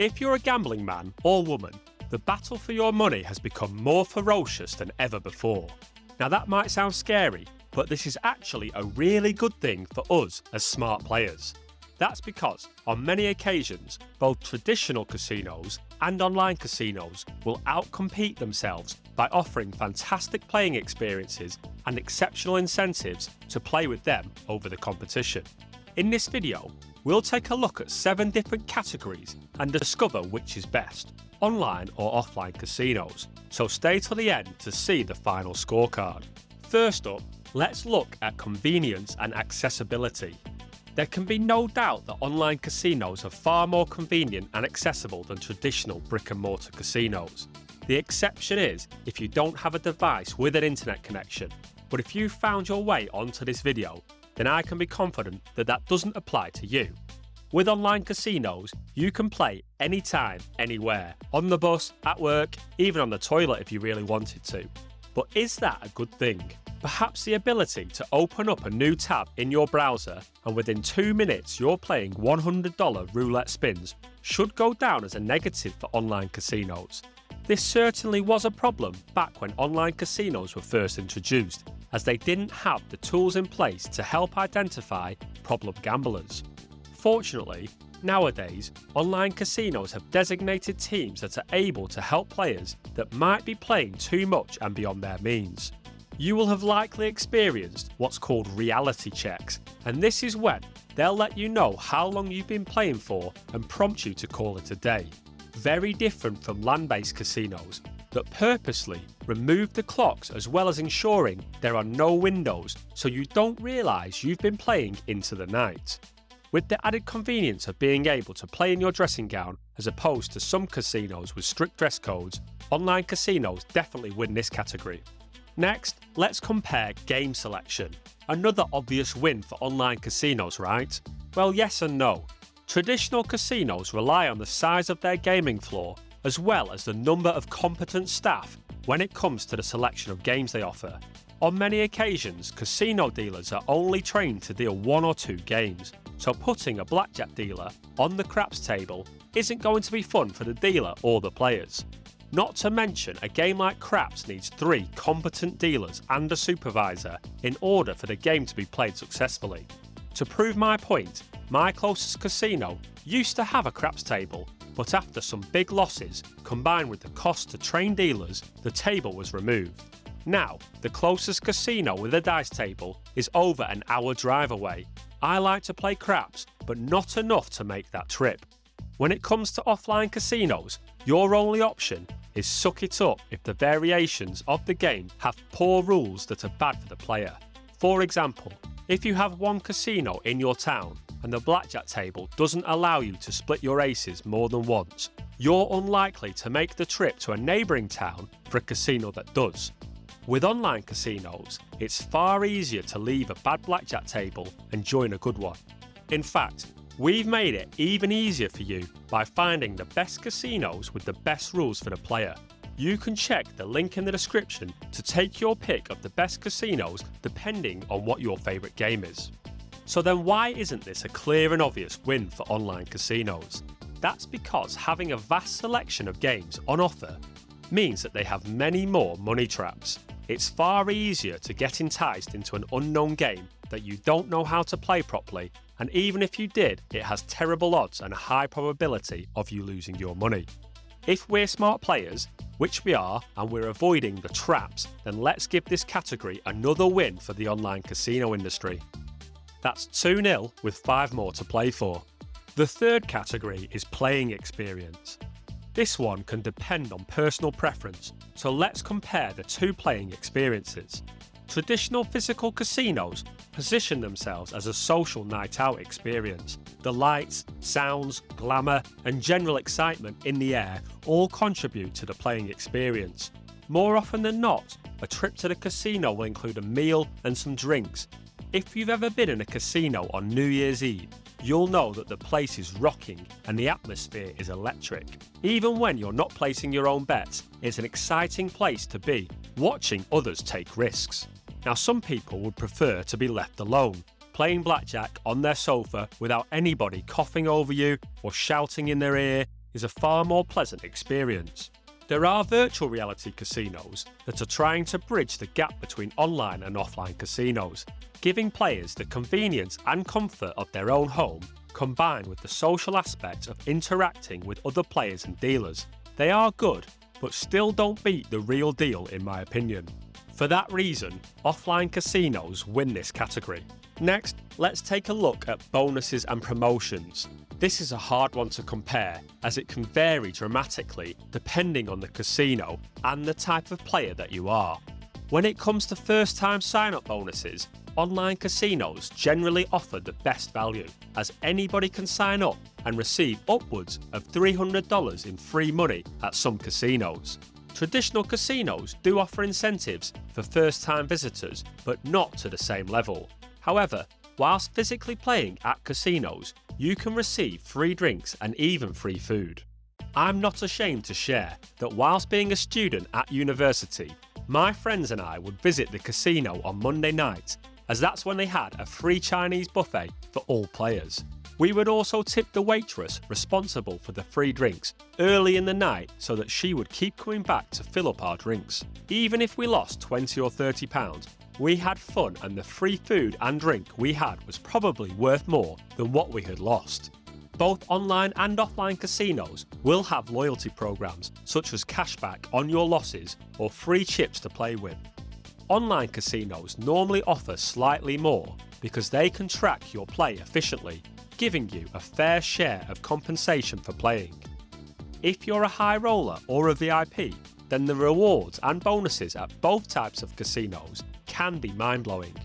If you're a gambling man or woman, the battle for your money has become more ferocious than ever before. Now that might sound scary, but this is actually a really good thing for us as smart players. That's because, on many occasions, both traditional casinos and online casinos will outcompete themselves by offering fantastic playing experiences and exceptional incentives to play with them over the competition. In this video, we'll take a look at 7 different categories and discover which is best, online or offline casinos, so stay till the end to see the final scorecard. First up, let's look at convenience and accessibility. There can be no doubt that online casinos are far more convenient and accessible than traditional brick-and-mortar casinos. The exception is if you don't have a device with an internet connection, but if you found your way onto this video, then I can be confident that that doesn't apply to you. With online casinos, you can play anytime, anywhere, on the bus, at work, even on the toilet if you really wanted to. But is that a good thing? Perhaps the ability to open up a new tab in your browser and within 2 minutes you're playing $100 roulette spins should go down as a negative for online casinos. This certainly was a problem back when online casinos were first introduced, as they didn't have the tools in place to help identify problem gamblers. Fortunately, nowadays, online casinos have designated teams that are able to help players that might be playing too much and beyond their means. You will have likely experienced what's called reality checks, and this is when they'll let you know how long you've been playing for and prompt you to call it a day. Very different from land-based casinos that purposely remove the clocks as well as ensuring there are no windows so you don't realise you've been playing into the night. With the added convenience of being able to play in your dressing gown as opposed to some casinos with strict dress codes, online casinos definitely win this category. Next, let's compare game selection. Another obvious win for online casinos, right? Well, yes and no. Traditional casinos rely on the size of their gaming floor as well as the number of competent staff when it comes to the selection of games they offer. On many occasions, casino dealers are only trained to deal 1 or 2 games, so putting a blackjack dealer on the craps table isn't going to be fun for the dealer or the players. Not to mention, a game like craps needs 3 competent dealers and a supervisor in order for the game to be played successfully. To prove my point, my closest casino used to have a craps table, but after some big losses, combined with the cost to train dealers, the table was removed. Now, the closest casino with a dice table is over an hour drive away. I like to play craps, but not enough to make that trip. When it comes to offline casinos, your only option is suck it up if the variations of the game have poor rules that are bad for the player. For example, if you have one casino in your town and the blackjack table doesn't allow you to split your aces more than once, you're unlikely to make the trip to a neighbouring town for a casino that does. With online casinos, it's far easier to leave a bad blackjack table and join a good one. In fact, we've made it even easier for you by finding the best casinos with the best rules for the player. You can check the link in the description to take your pick of the best casinos depending on what your favourite game is. So then why isn't this a clear and obvious win for online casinos? That's because having a vast selection of games on offer means that they have many more money traps. It's far easier to get enticed into an unknown game that you don't know how to play properly, and even if you did, it has terrible odds and a high probability of you losing your money. If we're smart players, which we are, and we're avoiding the traps, then let's give this category another win for the online casino industry. That's 2-0 with 5 more to play for. The third category is playing experience. This one can depend on personal preference, so let's compare the 2 playing experiences. Traditional physical casinos position themselves as a social night out experience. The lights, sounds, glamour, and general excitement in the air all contribute to the playing experience. More often than not, a trip to the casino will include a meal and some drinks. If you've ever been in a casino on New Year's Eve, you'll know that the place is rocking and the atmosphere is electric. Even when you're not placing your own bets, it's an exciting place to be, watching others take risks. Now, some people would prefer to be left alone, playing blackjack on their sofa without anybody coughing over you or shouting in their ear, is a far more pleasant experience. There are virtual reality casinos that are trying to bridge the gap between online and offline casinos, giving players the convenience and comfort of their own home, combined with the social aspect of interacting with other players and dealers. They are good, but still don't beat the real deal in my opinion. For that reason, offline casinos win this category. Next, let's take a look at bonuses and promotions. This is a hard one to compare, as it can vary dramatically depending on the casino and the type of player that you are. When it comes to first-time sign-up bonuses, online casinos generally offer the best value, as anybody can sign up and receive upwards of $300 in free money at some casinos. Traditional casinos do offer incentives for first-time visitors, but not to the same level. However, whilst physically playing at casinos, you can receive free drinks and even free food. I'm not ashamed to share that whilst being a student at university, my friends and I would visit the casino on Monday nights, as that's when they had a free Chinese buffet for all players. We would also tip the waitress responsible for the free drinks early in the night so that she would keep coming back to fill up our drinks. Even if we lost £20 or £30, we had fun, and the free food and drink we had was probably worth more than what we had lost. Both online and offline casinos will have loyalty programs such as cashback on your losses or free chips to play with. Online casinos normally offer slightly more because they can track your play efficiently, giving you a fair share of compensation for playing. If you're a high roller or a VIP, then the rewards and bonuses at both types of casinos can be mind-blowing.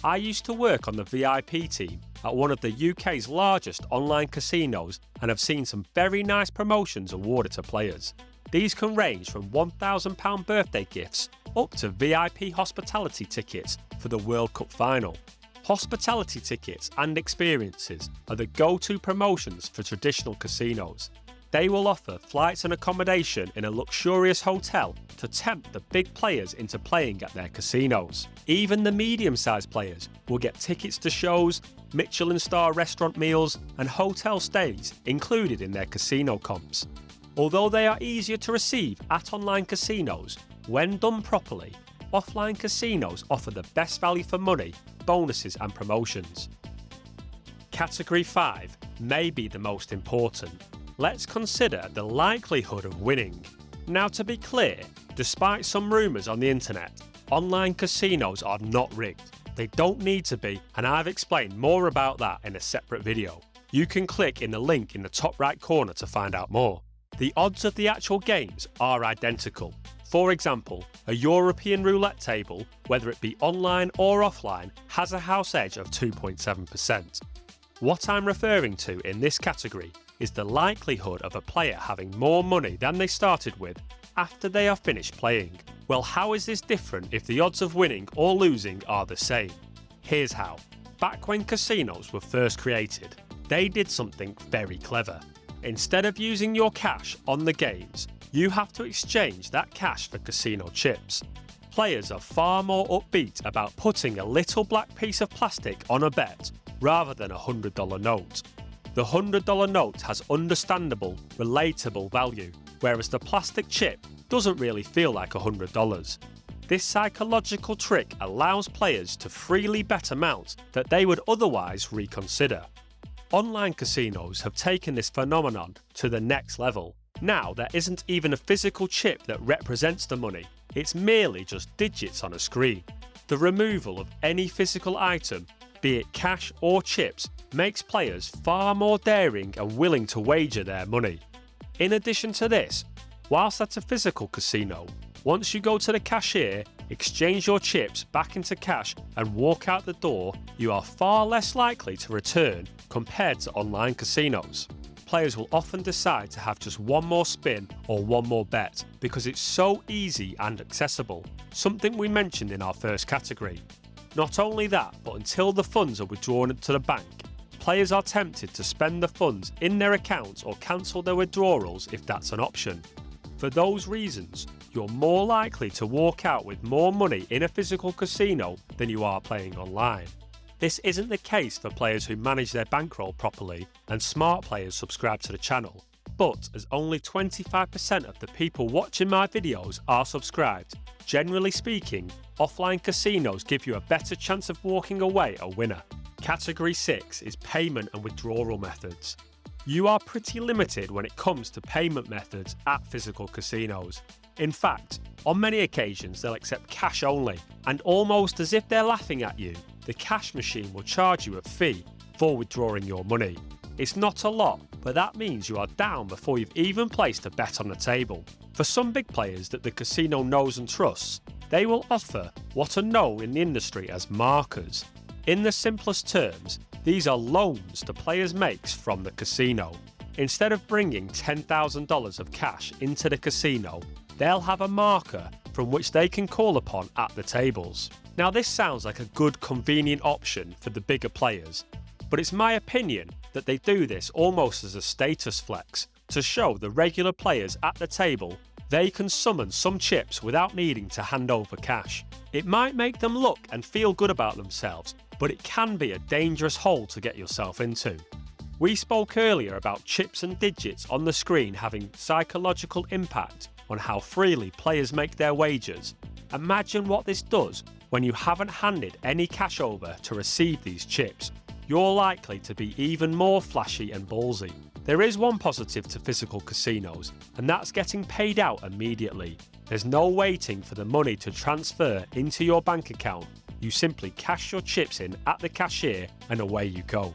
I used to work on the VIP team at one of the UK's largest online casinos and have seen some very nice promotions awarded to players. These can range from £1,000 birthday gifts up to VIP hospitality tickets for the World Cup final. Hospitality tickets and experiences are the go-to promotions for traditional casinos. They will offer flights and accommodation in a luxurious hotel to tempt the big players into playing at their casinos. Even the medium-sized players will get tickets to shows, Michelin star restaurant meals and hotel stays included in their casino comps. Although they are easier to receive at online casinos, when done properly, offline casinos offer the best value for money, bonuses and promotions. Category 5 may be the most important. Let's consider the likelihood of winning. Now, to be clear, despite some rumours on the internet, online casinos are not rigged. They don't need to be, and I've explained more about that in a separate video. You can click in the link in the top right corner to find out more. The odds of the actual games are identical. For example, a European roulette table, whether it be online or offline, has a house edge of 2.7%. What I'm referring to in this category is the likelihood of a player having more money than they started with after they are finished playing. Well, how is this different if the odds of winning or losing are the same? Here's how. Back when casinos were first created, they did something very clever. Instead of using your cash on the games, you have to exchange that cash for casino chips. Players are far more upbeat about putting a little black piece of plastic on a bet rather than a $100 note. The $100 note has understandable, relatable value, whereas the plastic chip doesn't really feel like $100. This psychological trick allows players to freely bet amounts that they would otherwise reconsider. Online casinos have taken this phenomenon to the next level. Now there isn't even a physical chip that represents the money, it's merely just digits on a screen. The removal of any physical item, be it cash or chips, makes players far more daring and willing to wager their money. In addition to this, whilst at a physical casino, once you go to the cashier, exchange your chips back into cash and walk out the door, you are far less likely to return compared to online casinos. Players will often decide to have just one more spin or one more bet because it's so easy and accessible, something we mentioned in our first category. Not only that, but until the funds are withdrawn to the bank, players are tempted to spend the funds in their accounts or cancel their withdrawals if that's an option. For those reasons, you're more likely to walk out with more money in a physical casino than you are playing online. This isn't the case for players who manage their bankroll properly and smart players subscribe to the channel. but as only 25% of the people watching my videos are subscribed, generally speaking, offline casinos give you a better chance of walking away a winner. Category 6 is payment and withdrawal methods. You are pretty limited when it comes to payment methods at physical casinos. In fact, on many occasions they'll accept cash only, and almost as if they're laughing at you, the cash machine will charge you a fee for withdrawing your money. It's not a lot, but that means you are down before you've even placed a bet on the table. For some big players that the casino knows and trusts, they will offer what are known in the industry as markers. In the simplest terms, these are loans the players makes from the casino. Instead of bringing $10,000 of cash into the casino, they'll have a marker from which they can call upon at the tables. Now this sounds like a good convenient option for the bigger players, but it's my opinion that they do this almost as a status flex to show the regular players at the table they can summon some chips without needing to hand over cash. It might make them look and feel good about themselves, but it can be a dangerous hole to get yourself into. We spoke earlier about chips and digits on the screen having psychological impact on how freely players make their wagers. Imagine what this does when you haven't handed any cash over to receive these chips. You're likely to be even more flashy and ballsy. There is one positive to physical casinos, and that's getting paid out immediately. There's no waiting for the money to transfer into your bank account. You simply cash your chips in at the cashier and away you go.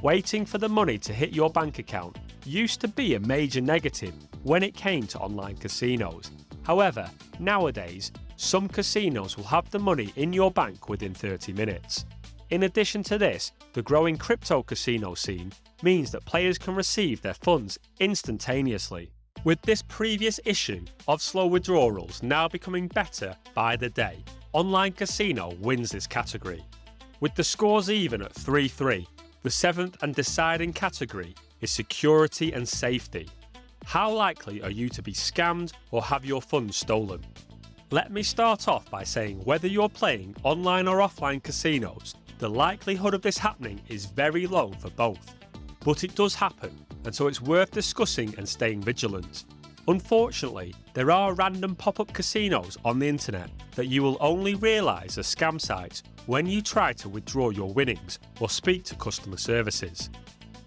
Waiting for the money to hit your bank account used to be a major negative when it came to online casinos. However, nowadays, some casinos will have the money in your bank within 30 minutes. In addition to this, the growing crypto casino scene means that players can receive their funds instantaneously. With this previous issue of slow withdrawals now becoming better by the day, online casino wins this category. With the scores even at 3-3, the 7th and deciding category is security and safety. How likely are you to be scammed or have your funds stolen? Let me start off by saying whether you're playing online or offline casinos, the likelihood of this happening is very low for both. But it does happen, and so it's worth discussing and staying vigilant. Unfortunately, there are random pop-up casinos on the internet that you will only realise are scam sites when you try to withdraw your winnings or speak to customer services.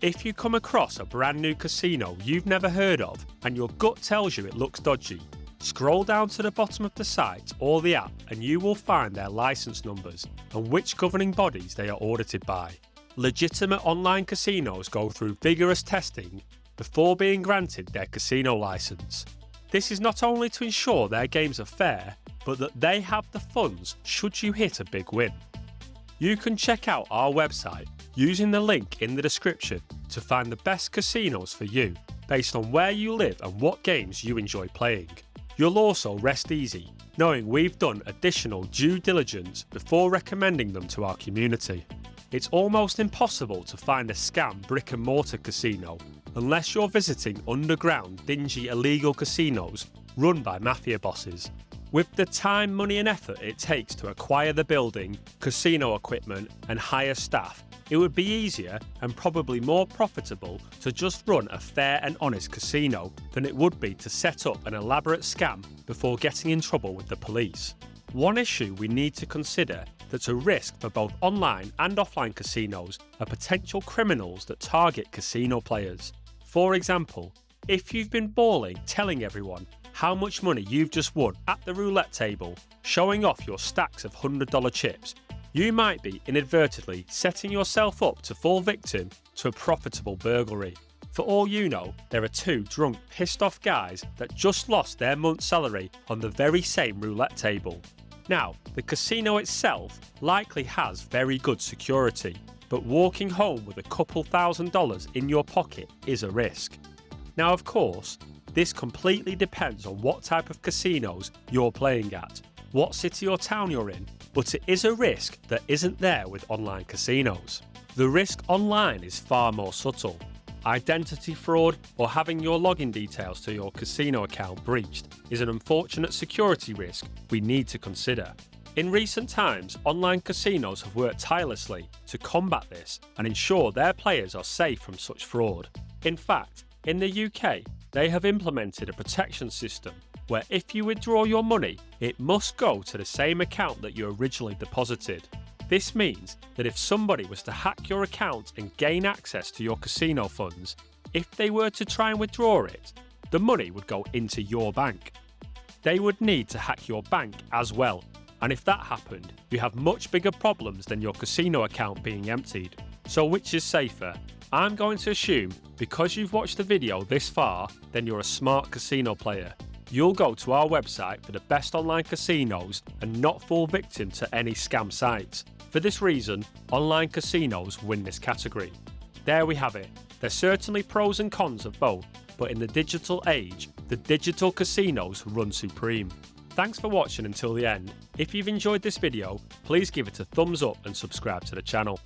If you come across a brand new casino you've never heard of and your gut tells you it looks dodgy, scroll down to the bottom of the site or the app and you will find their licence numbers and which governing bodies they are audited by. Legitimate online casinos go through vigorous testing before being granted their casino licence. This is not only to ensure their games are fair, but that they have the funds should you hit a big win. You can check out our website using the link in the description to find the best casinos for you based on where you live and what games you enjoy playing. You'll also rest easy knowing we've done additional due diligence before recommending them to our community. It's almost impossible to find a scam brick and mortar casino unless you're visiting underground, dingy, illegal casinos run by mafia bosses. With the time, money and effort it takes to acquire the building, casino equipment and hire staff, it would be easier and probably more profitable to just run a fair and honest casino than it would be to set up an elaborate scam before getting in trouble with the police. One issue we need to consider that's a risk for both online and offline casinos are potential criminals that target casino players. For example, if you've been balling telling everyone how much money you've just won at the roulette table, showing off your stacks of $100 chips, you might be inadvertently setting yourself up to fall victim to a profitable burglary. For all you know, there are two drunk, pissed off guys that just lost their month's salary on the very same roulette table. Now, the casino itself likely has very good security, but walking home with a couple $1,000s in your pocket is a risk. Now, of course, this completely depends on what type of casinos you're playing at, what city or town you're in, but it is a risk that isn't there with online casinos. The risk online is far more subtle. Identity fraud or having your login details to your casino account breached is an unfortunate security risk we need to consider. In recent times, online casinos have worked tirelessly to combat this and ensure their players are safe from such fraud. In fact, In the UK, they have implemented a protection system where if you withdraw your money, it must go to the same account that you originally deposited. This means that if somebody was to hack your account and gain access to your casino funds, if they were to try and withdraw it, the money would go into your bank. They would need to hack your bank as well, and if that happened, you have much bigger problems than your casino account being emptied. So which is safer? I'm going to assume because you've watched the video this far, then you're a smart casino player. You'll go to our website for the best online casinos and not fall victim to any scam sites. For this reason, online casinos win this category. There we have it. There's certainly pros and cons of both, but in the digital age, the digital casinos run supreme. Thanks for watching until the end. If you've enjoyed this video, please give it a thumbs up and subscribe to the channel.